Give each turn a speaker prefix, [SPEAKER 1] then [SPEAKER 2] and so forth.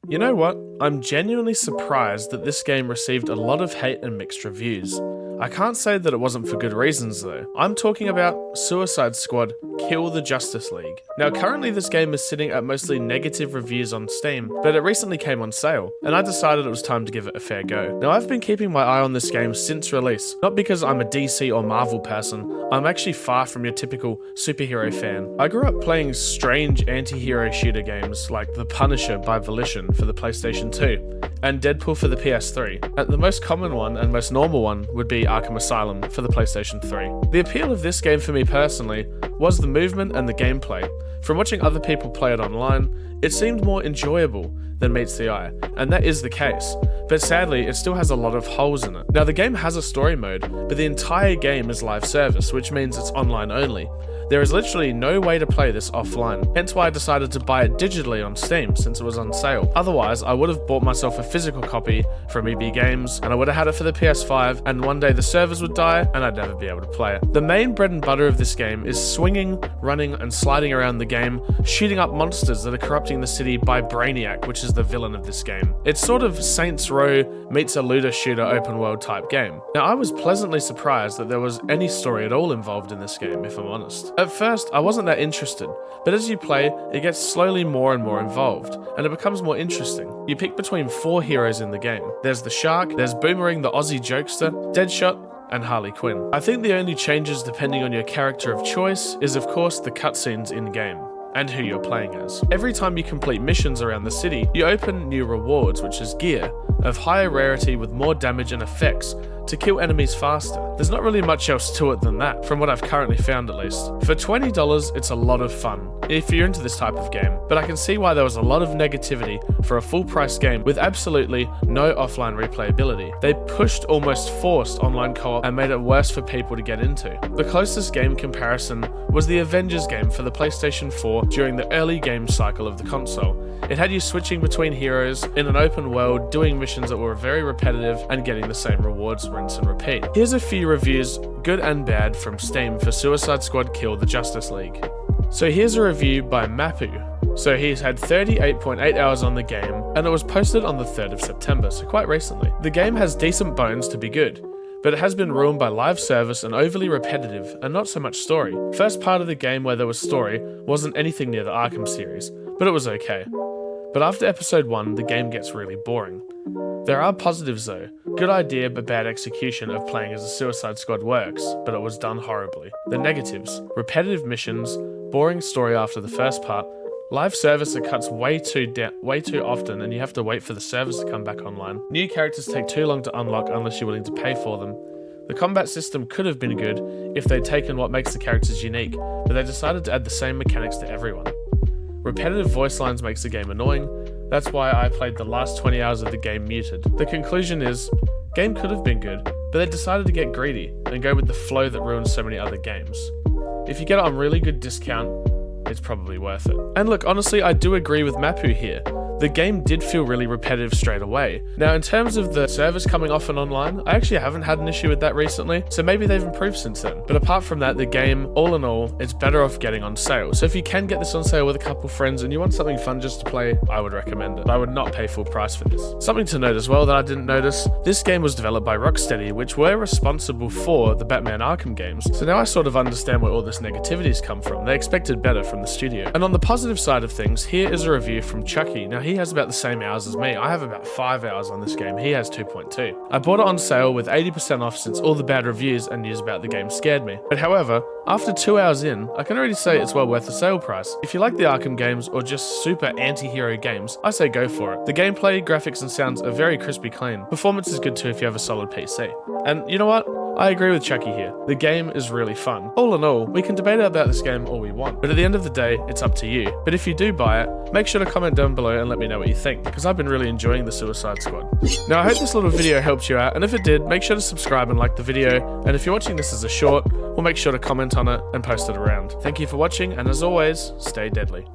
[SPEAKER 1] You know what? I'm genuinely surprised that this game received a lot of hate and mixed reviews. I can't say that it wasn't for good reasons though. I'm talking about Suicide Squad Kill the Justice League. Now currently this game is sitting at mostly negative reviews on Steam, but it recently came on sale, and I decided it was time to give it a fair go. Now I've been keeping my eye on this game since release, not because I'm a DC or Marvel person. I'm actually far from your typical superhero fan. I grew up playing strange anti-hero shooter games like The Punisher by Volition for the PlayStation 2, and Deadpool for the PS3. And the most common one and most normal one would be Arkham Asylum for the PlayStation 3. The appeal of this game for me personally was the movement and the gameplay. From watching other people play it online, it seemed more enjoyable than meets the eye, and that is the case, but sadly it still has a lot of holes in it. Now the game has a story mode, but the entire game is live service, which means it's online only. There is literally no way to play this offline, hence why I decided to buy it digitally on Steam since it was on sale. Otherwise, I would have bought myself a physical copy from EB Games, and I would have had it for the PS5, and one day the servers would die, and I'd never be able to play it. The main bread and butter of this game is swinging, running, and sliding around the game, shooting up monsters that are corrupting the city by Brainiac, which is the villain of this game. It's sort of Saints Row meets a looter shooter open world type game. Now I was pleasantly surprised that there was any story at all involved in this game, if I'm honest. At first, I wasn't that interested, but as you play, it gets slowly more and more involved, and it becomes more interesting. You pick between 4 heroes in the game. There's the Shark, there's Boomerang the Aussie jokester, Deadshot, and Harley Quinn. I think the only changes depending on your character of choice is of course the cutscenes in-game, and who you're playing as. Every time you complete missions around the city, you open new rewards, which is gear, of higher rarity with more damage and effects to kill enemies faster. There's not really much else to it than that, from what I've currently found at least. For $20, it's a lot of fun, if you're into this type of game, but I can see why there was a lot of negativity for a full price game with absolutely no offline replayability. They pushed almost forced online co-op and made it worse for people to get into. The closest game comparison was the Avengers game for the PlayStation 4 during the early game cycle of the console. It had you switching between heroes in an open world, doing missions that were very repetitive and getting the same rewards rinse and repeat. Here's a few reviews, good and bad, from Steam for Suicide Squad Kill the Justice League. So here's a review by Mapu. So he's had 38.8 hours on the game, and it was posted on the 3rd of September, so quite recently. The game has decent bones to be good, but it has been ruined by live service and overly repetitive and not so much story. First part of the game where there was story wasn't anything near the Arkham series, but it was okay. But after episode 1, the game gets really boring. There are positives though. Good idea but bad execution of playing as a Suicide Squad works, but it was done horribly. The negatives: repetitive missions, boring story after the first part, live service that cuts way too often and you have to wait for the servers to come back online. New characters take too long to unlock unless you're willing to pay for them. The combat system could have been good if they'd taken what makes the characters unique, but they decided to add the same mechanics to everyone. Repetitive voice lines makes the game annoying. That's why I played the last 20 hours of the game muted. The conclusion is, game could have been good, but they decided to get greedy and go with the flow that ruins so many other games. If you get it on really good discount, it's probably worth it. And look, honestly, I do agree with Mapu here. The game did feel really repetitive straight away. Now, in terms of the servers coming off and online, I actually haven't had an issue with that recently, so maybe they've improved since then. But apart from that, the game, all in all, it's better off getting on sale. So if you can get this on sale with a couple friends and you want something fun just to play, I would recommend it. I would not pay full price for this. Something to note as well that I didn't notice, this game was developed by Rocksteady, which were responsible for the Batman Arkham games. So now I sort of understand where all this negativity's come from. They expected better from the studio. And on the positive side of things, here is a review from Chucky. Now, he has about the same hours as me. I have about 5 hours on this game. He has 2.2. I bought it on sale with 80% off since all the bad reviews and news about the game scared me. But however, after 2 hours in, I can already say it's well worth the sale price. If you like the Arkham games or just super anti-hero games, I say go for it. The gameplay, graphics and sounds are very crispy clean. Performance is good too if you have a solid PC. And you know what? I agree with Chucky here. The game is really fun. All in all, we can debate about this game all we want, but at the end of the day, it's up to you. But if you do buy it, make sure to comment down below and let me know what you think, because I've been really enjoying the Suicide Squad. Now, I hope this little video helped you out, and if it did, make sure to subscribe and like the video, and if you're watching this as a short, we'll make sure to comment on it and post it around. Thank you for watching, and as always, stay deadly.